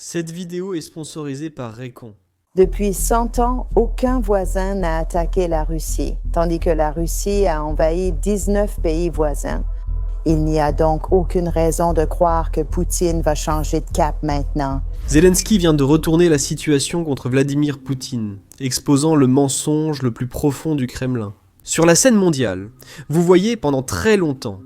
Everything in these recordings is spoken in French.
Cette vidéo est sponsorisée par Raycon. Depuis 100 ans, aucun voisin n'a attaqué la Russie, tandis que la Russie a envahi 19 pays voisins. Il n'y a donc aucune raison de croire que Poutine va changer de cap maintenant. Zelensky vient de retourner la situation contre Vladimir Poutine, exposant le mensonge le plus profond du Kremlin. Sur la scène mondiale, vous voyez pendant très longtemps,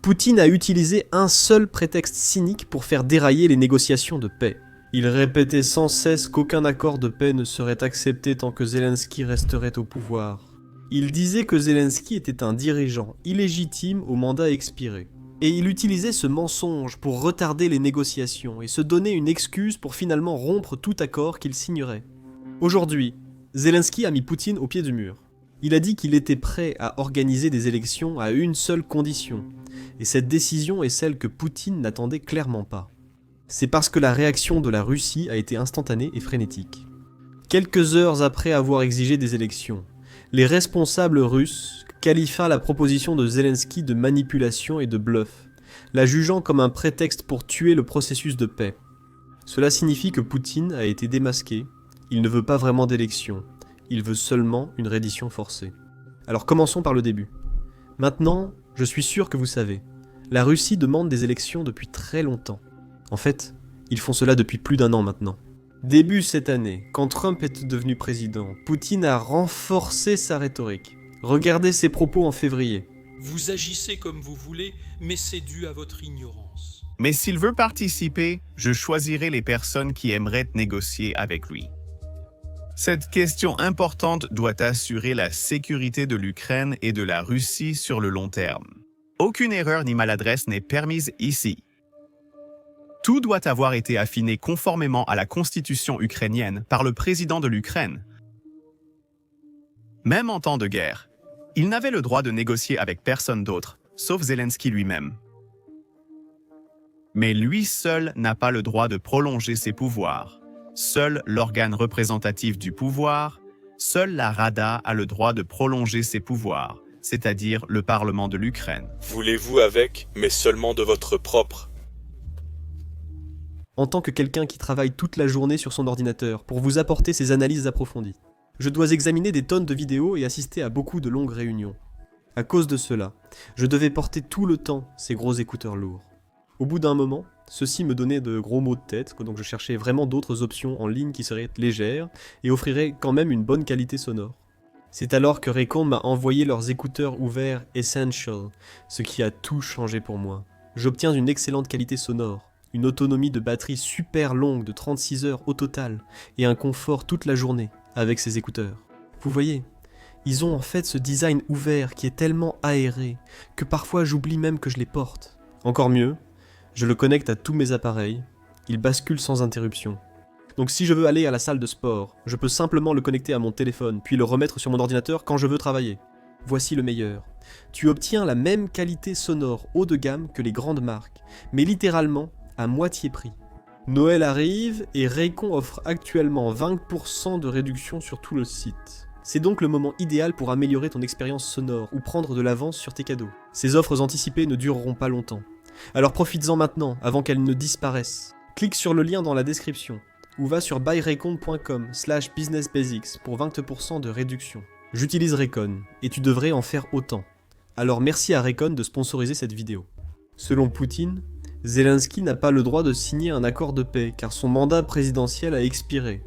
Poutine a utilisé un seul prétexte cynique pour faire dérailler les négociations de paix. Il répétait sans cesse qu'aucun accord de paix ne serait accepté tant que Zelensky resterait au pouvoir. Il disait que Zelensky était un dirigeant illégitime au mandat expiré. Et il utilisait ce mensonge pour retarder les négociations et se donner une excuse pour finalement rompre tout accord qu'il signerait. Aujourd'hui, Zelensky a mis Poutine au pied du mur. Il a dit qu'il était prêt à organiser des élections à une seule condition. Et cette décision est celle que Poutine n'attendait clairement pas. C'est parce que la réaction de la Russie a été instantanée et frénétique. Quelques heures après avoir exigé des élections, les responsables russes qualifient la proposition de Zelensky de manipulation et de bluff, la jugeant comme un prétexte pour tuer le processus de paix. Cela signifie que Poutine a été démasqué, il ne veut pas vraiment d'élection, il veut seulement une reddition forcée. Alors commençons par le début. Maintenant, je suis sûr que vous savez, la Russie demande des élections depuis très longtemps. En fait, ils font cela depuis plus d'1 an maintenant. Début cette année, quand Trump est devenu président, Poutine a renforcé sa rhétorique. Regardez ses propos en février. Vous agissez comme vous voulez, mais c'est dû à votre ignorance. Mais s'il veut participer, je choisirai les personnes qui aimeraient négocier avec lui. Cette question importante doit assurer la sécurité de l'Ukraine et de la Russie sur le long terme. Aucune erreur ni maladresse n'est permise ici. Tout doit avoir été affiné conformément à la constitution ukrainienne par le président de l'Ukraine. Même en temps de guerre, il n'avait le droit de négocier avec personne d'autre, sauf Zelensky lui-même. Mais lui seul n'a pas le droit de prolonger ses pouvoirs. Seul l'organe représentatif du pouvoir, seule la Rada a le droit de prolonger ses pouvoirs, c'est-à-dire le Parlement de l'Ukraine. Voulez-vous avec, mais seulement de votre propre. En tant que quelqu'un qui travaille toute la journée sur son ordinateur pour vous apporter ses analyses approfondies, je dois examiner des tonnes de vidéos et assister à beaucoup de longues réunions. À cause de cela, je devais porter tout le temps ces gros écouteurs lourds. Au bout d'un moment, ceci me donnait de gros maux de tête, donc je cherchais vraiment d'autres options en ligne qui seraient légères et offriraient quand même une bonne qualité sonore. C'est alors que Raycon m'a envoyé leurs écouteurs ouverts Essential, ce qui a tout changé pour moi. J'obtiens une excellente qualité sonore, une autonomie de batterie super longue de 36 heures au total, et un confort toute la journée avec ces écouteurs. Vous voyez, ils ont en fait ce design ouvert qui est tellement aéré que parfois j'oublie même que je les porte. Encore mieux, je le connecte à tous mes appareils, il bascule sans interruption. Donc si je veux aller à la salle de sport, je peux simplement le connecter à mon téléphone, puis le remettre sur mon ordinateur quand je veux travailler. Voici le meilleur. Tu obtiens la même qualité sonore haut de gamme que les grandes marques, mais littéralement à moitié prix. Noël arrive et Raycon offre actuellement 20% de réduction sur tout le site. C'est donc le moment idéal pour améliorer ton expérience sonore ou prendre de l'avance sur tes cadeaux. Ces offres anticipées ne dureront pas longtemps. Alors profites-en maintenant avant qu'elles ne disparaissent. Clique sur le lien dans la description ou va sur buyraycon.com/businessbasics pour 20% de réduction. J'utilise Raycon et tu devrais en faire autant. Alors merci à Raycon de sponsoriser cette vidéo. Selon Poutine, Zelensky n'a pas le droit de signer un accord de paix car son mandat présidentiel a expiré.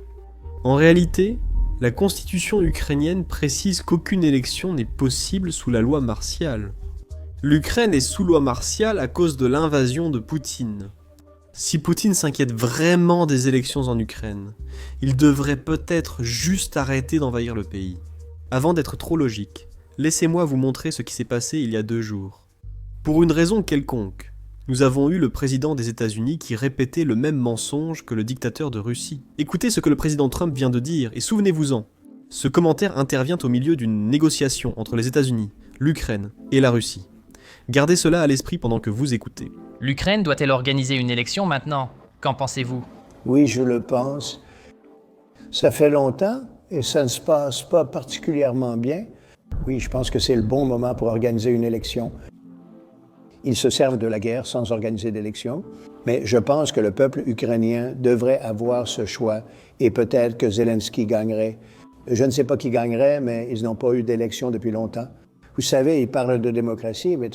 En réalité, la constitution ukrainienne précise qu'aucune élection n'est possible sous la loi martiale. L'Ukraine est sous loi martiale à cause de l'invasion de Poutine. Si Poutine s'inquiète vraiment des élections en Ukraine, il devrait peut-être juste arrêter d'envahir le pays. Avant d'être trop logique, laissez-moi vous montrer ce qui s'est passé il y a 2 jours. Pour une raison quelconque, nous avons eu le président des États-Unis qui répétait le même mensonge que le dictateur de Russie. Écoutez ce que le président Trump vient de dire et souvenez-vous-en. Ce commentaire intervient au milieu d'une négociation entre les États-Unis, l'Ukraine et la Russie. Gardez cela à l'esprit pendant que vous écoutez. L'Ukraine doit-elle organiser une élection maintenant? Qu'en pensez-vous? Oui, je le pense. Ça fait longtemps et ça ne se passe pas particulièrement bien. Oui, je pense que c'est le bon moment pour organiser une élection. Ils se servent de la guerre sans organiser d'élections. Mais je pense que le peuple ukrainien devrait avoir ce choix et peut-être que Zelensky gagnerait. Je ne sais pas qui gagnerait, mais ils n'ont pas eu d'élection depuis longtemps. Vous savez, ils parlent de démocratie, mais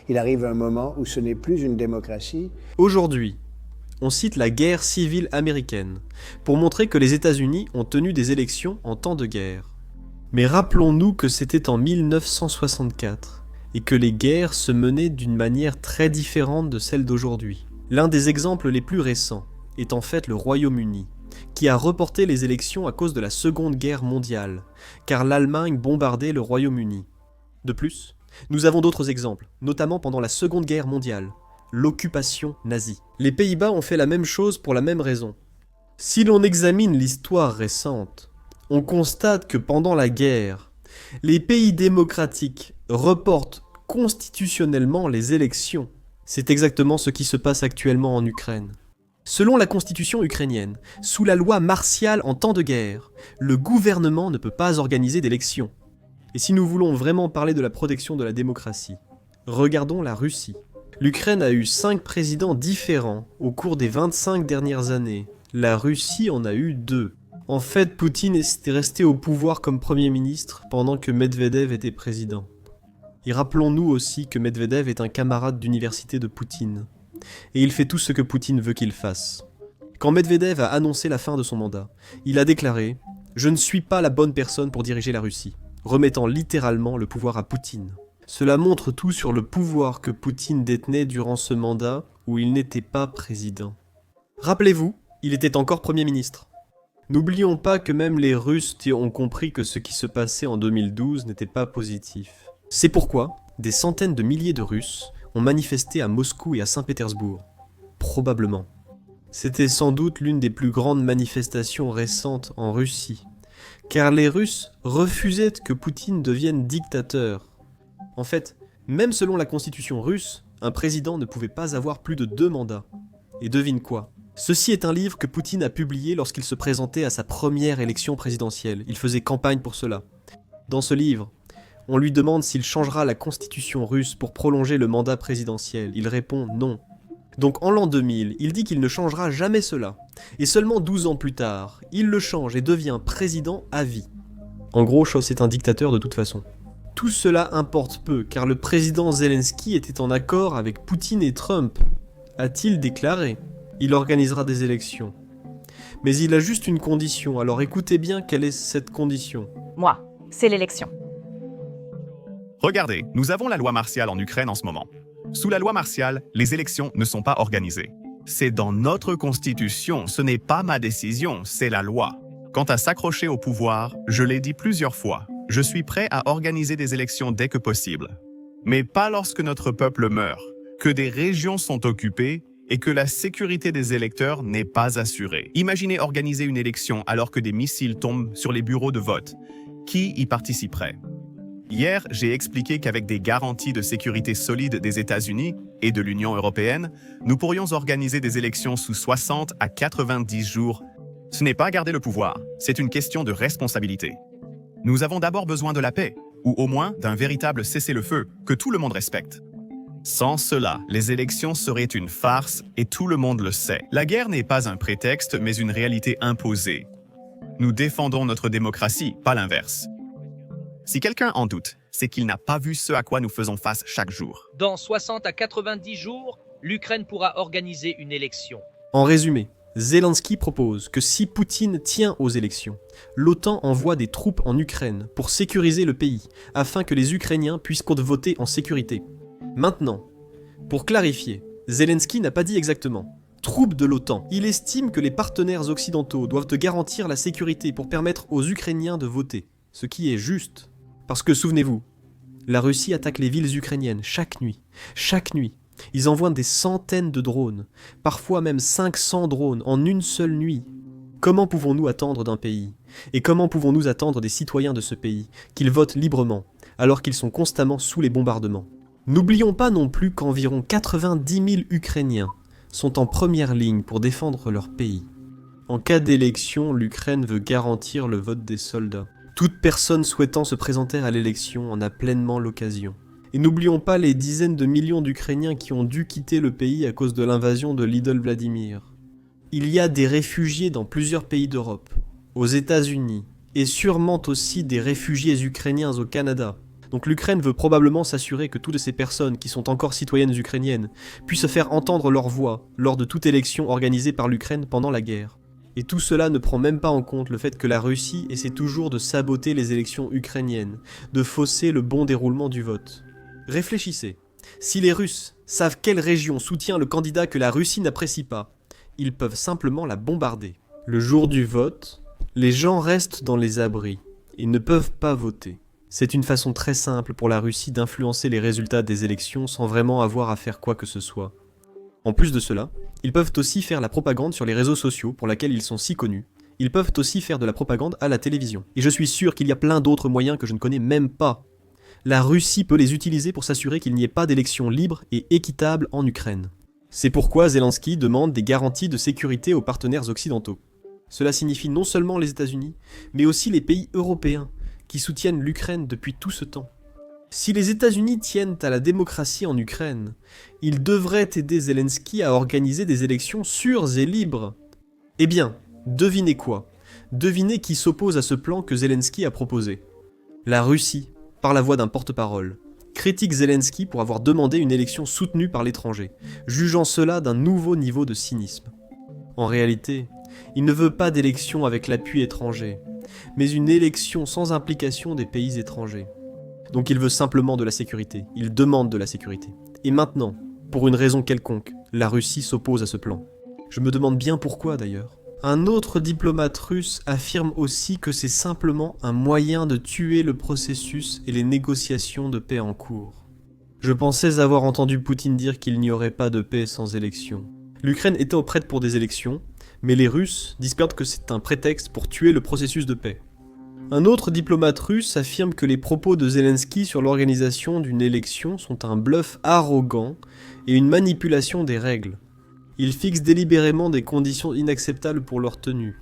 il arrive un moment où ce n'est plus une démocratie. Aujourd'hui, on cite la guerre civile américaine pour montrer que les États-Unis ont tenu des élections en temps de guerre. Mais rappelons-nous que c'était en 1964 et que les guerres se menaient d'une manière très différente de celle d'aujourd'hui. L'un des exemples les plus récents est en fait le Royaume-Uni, qui a reporté les élections à cause de la Seconde Guerre mondiale, car l'Allemagne bombardait le Royaume-Uni. De plus, nous avons d'autres exemples, notamment pendant la Seconde Guerre mondiale, l'occupation nazie. Les Pays-Bas ont fait la même chose pour la même raison. Si l'on examine l'histoire récente, on constate que pendant la guerre, les pays démocratiques reportent constitutionnellement les élections. C'est exactement ce qui se passe actuellement en Ukraine. Selon la constitution ukrainienne, sous la loi martiale en temps de guerre, le gouvernement ne peut pas organiser d'élections. Et si nous voulons vraiment parler de la protection de la démocratie, regardons la Russie. L'Ukraine a eu 5 présidents différents au cours des 25 dernières années. La Russie en a eu 2. En fait, Poutine était resté au pouvoir comme Premier ministre pendant que Medvedev était président. Et rappelons-nous aussi que Medvedev est un camarade d'université de Poutine. Et il fait tout ce que Poutine veut qu'il fasse. Quand Medvedev a annoncé la fin de son mandat, il a déclaré « Je ne suis pas la bonne personne pour diriger la Russie », remettant littéralement le pouvoir à Poutine. Cela montre tout sur le pouvoir que Poutine détenait durant ce mandat où il n'était pas président. Rappelez-vous, il était encore Premier ministre. N'oublions pas que même les Russes ont compris que ce qui se passait en 2012 n'était pas positif. C'est pourquoi des centaines de milliers de Russes ont manifesté à Moscou et à Saint-Pétersbourg. Probablement. C'était sans doute l'une des plus grandes manifestations récentes en Russie, car les Russes refusaient que Poutine devienne dictateur. En fait, même selon la constitution russe, un président ne pouvait pas avoir plus de 2 mandats. Et devine quoi ? Ceci est un livre que Poutine a publié lorsqu'il se présentait à sa première élection présidentielle. Il faisait campagne pour cela. Dans ce livre, on lui demande s'il changera la constitution russe pour prolonger le mandat présidentiel. Il répond non. Donc en l'an 2000, il dit qu'il ne changera jamais cela. Et seulement 12 ans plus tard, il le change et devient président à vie. En gros, c'est un dictateur de toute façon. Tout cela importe peu, car le président Zelensky était en accord avec Poutine et Trump, a-t-il déclaré. Il organisera des élections. Mais il a juste une condition, alors écoutez bien quelle est cette condition. Moi, c'est l'élection. Regardez, nous avons la loi martiale en Ukraine en ce moment. Sous la loi martiale, les élections ne sont pas organisées. C'est dans notre constitution, ce n'est pas ma décision, c'est la loi. Quant à s'accrocher au pouvoir, je l'ai dit plusieurs fois, je suis prêt à organiser des élections dès que possible. Mais pas lorsque notre peuple meurt, que des régions sont occupées et que la sécurité des électeurs n'est pas assurée. Imaginez organiser une élection alors que des missiles tombent sur les bureaux de vote. Qui y participerait ? Hier, j'ai expliqué qu'avec des garanties de sécurité solides des États-Unis et de l'Union européenne, nous pourrions organiser des élections sous 60 à 90 jours. Ce n'est pas garder le pouvoir, c'est une question de responsabilité. Nous avons d'abord besoin de la paix, ou au moins d'un véritable cessez-le-feu que tout le monde respecte. Sans cela, les élections seraient une farce et tout le monde le sait. La guerre n'est pas un prétexte, mais une réalité imposée. Nous défendons notre démocratie, pas l'inverse. Si quelqu'un en doute, c'est qu'il n'a pas vu ce à quoi nous faisons face chaque jour. Dans 60 à 90 jours, l'Ukraine pourra organiser une élection. En résumé, Zelensky propose que si Poutine tient aux élections, l'OTAN envoie des troupes en Ukraine pour sécuriser le pays, afin que les Ukrainiens puissent voter en sécurité. Maintenant, pour clarifier, Zelensky n'a pas dit exactement « troupes de l'OTAN ». Il estime que les partenaires occidentaux doivent garantir la sécurité pour permettre aux Ukrainiens de voter, ce qui est juste. Parce que souvenez-vous, la Russie attaque les villes ukrainiennes chaque nuit. Chaque nuit, ils envoient des centaines de drones, parfois même 500 drones en une seule nuit. Comment pouvons-nous attendre d'un pays ? Et comment pouvons-nous attendre des citoyens de ce pays qu'ils votent librement, alors qu'ils sont constamment sous les bombardements ? N'oublions pas non plus qu'environ 90 000 Ukrainiens sont en première ligne pour défendre leur pays. En cas d'élection, l'Ukraine veut garantir le vote des soldats. Toute personne souhaitant se présenter à l'élection en a pleinement l'occasion. Et n'oublions pas les dizaines de millions d'Ukrainiens qui ont dû quitter le pays à cause de l'invasion de l'idole Vladimir. Il y a des réfugiés dans plusieurs pays d'Europe, aux États-Unis, et sûrement aussi des réfugiés ukrainiens au Canada. Donc l'Ukraine veut probablement s'assurer que toutes ces personnes qui sont encore citoyennes ukrainiennes puissent faire entendre leur voix lors de toute élection organisée par l'Ukraine pendant la guerre. Et tout cela ne prend même pas en compte le fait que la Russie essaie toujours de saboter les élections ukrainiennes, de fausser le bon déroulement du vote. Réfléchissez, si les Russes savent quelle région soutient le candidat que la Russie n'apprécie pas, ils peuvent simplement la bombarder. Le jour du vote, les gens restent dans les abris et ne peuvent pas voter. C'est une façon très simple pour la Russie d'influencer les résultats des élections sans vraiment avoir à faire quoi que ce soit. En plus de cela, ils peuvent aussi faire la propagande sur les réseaux sociaux pour laquelle ils sont si connus. Ils peuvent aussi faire de la propagande à la télévision. Et je suis sûr qu'il y a plein d'autres moyens que je ne connais même pas. La Russie peut les utiliser pour s'assurer qu'il n'y ait pas d'élections libres et équitables en Ukraine. C'est pourquoi Zelensky demande des garanties de sécurité aux partenaires occidentaux. Cela signifie non seulement les États-Unis, mais aussi les pays européens, qui soutiennent l'Ukraine depuis tout ce temps. Si les États-Unis tiennent à la démocratie en Ukraine, ils devraient aider Zelensky à organiser des élections sûres et libres. Eh bien, devinez quoi? Devinez qui s'oppose à ce plan que Zelensky a proposé. La Russie, par la voix d'un porte-parole, critique Zelensky pour avoir demandé une élection soutenue par l'étranger, jugeant cela d'un nouveau niveau de cynisme. En réalité, il ne veut pas d'élection avec l'appui étranger, mais une élection sans implication des pays étrangers. Donc il veut simplement de la sécurité, il demande de la sécurité. Et maintenant, pour une raison quelconque, la Russie s'oppose à ce plan. Je me demande bien pourquoi d'ailleurs. Un autre diplomate russe affirme aussi que c'est simplement un moyen de tuer le processus et les négociations de paix en cours. Je pensais avoir entendu Poutine dire qu'il n'y aurait pas de paix sans élection. L'Ukraine était prête pour des élections, mais les Russes disent que c'est un prétexte pour tuer le processus de paix. Un autre diplomate russe affirme que les propos de Zelensky sur l'organisation d'une élection sont un bluff arrogant et une manipulation des règles. Il fixe délibérément des conditions inacceptables pour leur tenue.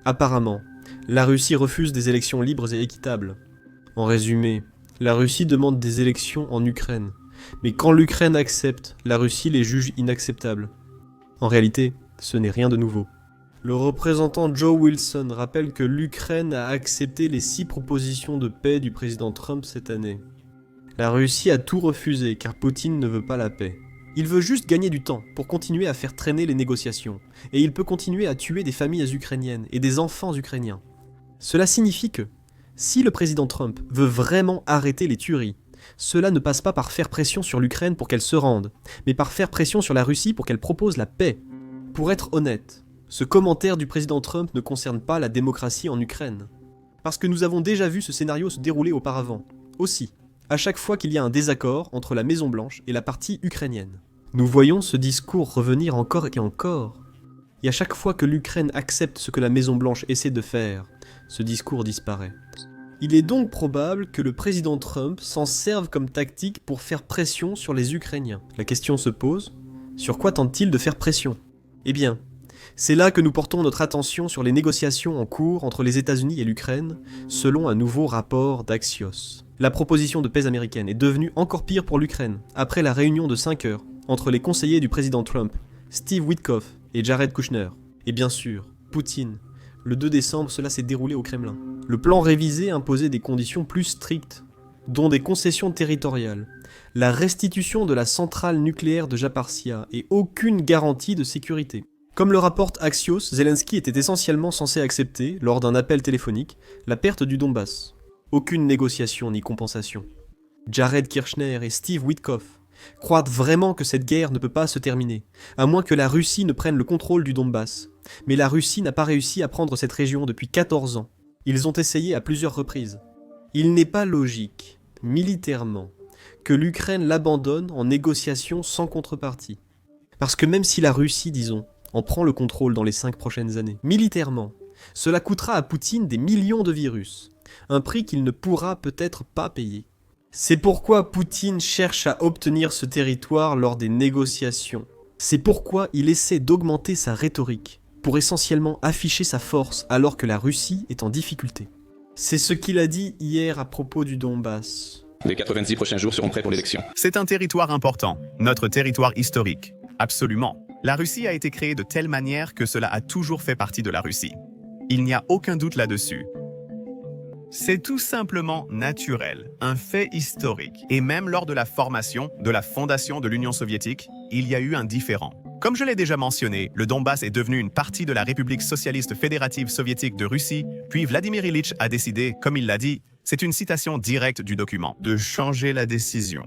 Apparemment, la Russie refuse des élections libres et équitables. En résumé, la Russie demande des élections en Ukraine, mais quand l'Ukraine accepte, la Russie les juge inacceptables. En réalité, ce n'est rien de nouveau. Le représentant Joe Wilson rappelle que l'Ukraine a accepté les 6 propositions de paix du président Trump cette année. La Russie a tout refusé car Poutine ne veut pas la paix. Il veut juste gagner du temps pour continuer à faire traîner les négociations, et il peut continuer à tuer des familles ukrainiennes et des enfants ukrainiens. Cela signifie que, si le président Trump veut vraiment arrêter les tueries, cela ne passe pas par faire pression sur l'Ukraine pour qu'elle se rende, mais par faire pression sur la Russie pour qu'elle propose la paix. Pour être honnête, ce commentaire du président Trump ne concerne pas la démocratie en Ukraine. Parce que nous avons déjà vu ce scénario se dérouler auparavant. Aussi, à chaque fois qu'il y a un désaccord entre la Maison-Blanche et la partie ukrainienne. Nous voyons ce discours revenir encore et encore. Et à chaque fois que l'Ukraine accepte ce que la Maison-Blanche essaie de faire, ce discours disparaît. Il est donc probable que le président Trump s'en serve comme tactique pour faire pression sur les Ukrainiens. La question se pose, sur quoi tente-t-il de faire pression ? Eh bien, c'est là que nous portons notre attention sur les négociations en cours entre les États-Unis et l'Ukraine, selon un nouveau rapport d'Axios. La proposition de paix américaine est devenue encore pire pour l'Ukraine, après la réunion de 5 heures entre les conseillers du président Trump, Steve Witkoff et Jared Kushner. Et bien sûr, Poutine. Le 2 décembre, cela s'est déroulé au Kremlin. Le plan révisé imposait des conditions plus strictes, dont des concessions territoriales, la restitution de la centrale nucléaire de Zaporizhzhia et aucune garantie de sécurité. Comme le rapporte Axios, Zelensky était essentiellement censé accepter, lors d'un appel téléphonique, la perte du Donbass. Aucune négociation ni compensation. Jared Kushner et Steve Witkoff croient vraiment que cette guerre ne peut pas se terminer, à moins que la Russie ne prenne le contrôle du Donbass. Mais la Russie n'a pas réussi à prendre cette région depuis 14 ans. Ils ont essayé à plusieurs reprises. Il n'est pas logique, militairement, que l'Ukraine l'abandonne en négociation sans contrepartie. Parce que même si la Russie, disons, en prend le contrôle dans les 5 prochaines années, militairement, cela coûtera à Poutine des millions de virus, un prix qu'il ne pourra peut-être pas payer. C'est pourquoi Poutine cherche à obtenir ce territoire lors des négociations. C'est pourquoi il essaie d'augmenter sa rhétorique, pour essentiellement afficher sa force alors que la Russie est en difficulté. C'est ce qu'il a dit hier à propos du Donbass. Les 90 prochains jours seront prêts pour l'élection. C'est un territoire important, notre territoire historique. Absolument. La Russie a été créée de telle manière que cela a toujours fait partie de la Russie. Il n'y a aucun doute là-dessus. C'est tout simplement naturel, un fait historique. Et même lors de la formation, de la fondation de l'Union soviétique, il y a eu un différend. Comme je l'ai déjà mentionné, le Donbass est devenu une partie de la République socialiste fédérative soviétique de Russie, puis Vladimir Ilitch a décidé, comme il l'a dit, c'est une citation directe du document, de changer la décision.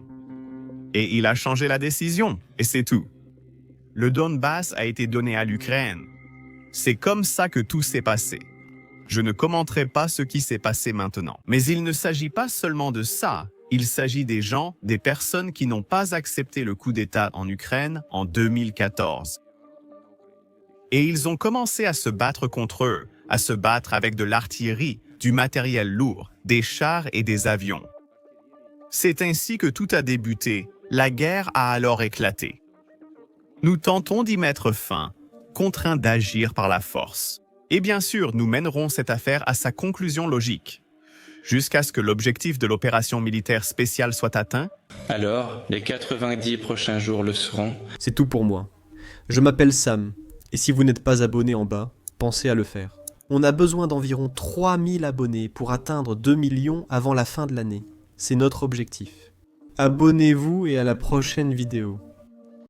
Et il a changé la décision, et c'est tout. Le Donbass a été donné à l'Ukraine. C'est comme ça que tout s'est passé. Je ne commenterai pas ce qui s'est passé maintenant. Mais il ne s'agit pas seulement de ça. Il s'agit des gens, des personnes qui n'ont pas accepté le coup d'État en Ukraine en 2014. Et ils ont commencé à se battre contre eux, à se battre avec de l'artillerie, du matériel lourd, des chars et des avions. C'est ainsi que tout a débuté. La guerre a alors éclaté. Nous tentons d'y mettre fin, contraints d'agir par la force. Et bien sûr, nous mènerons cette affaire à sa conclusion logique. Jusqu'à ce que l'objectif de l'opération militaire spéciale soit atteint. Alors, les 90 prochains jours le seront. C'est tout pour moi. Je m'appelle Sam, et si vous n'êtes pas abonné en bas, pensez à le faire. On a besoin d'environ 3000 abonnés pour atteindre 2 millions avant la fin de l'année. C'est notre objectif. Abonnez-vous et à la prochaine vidéo.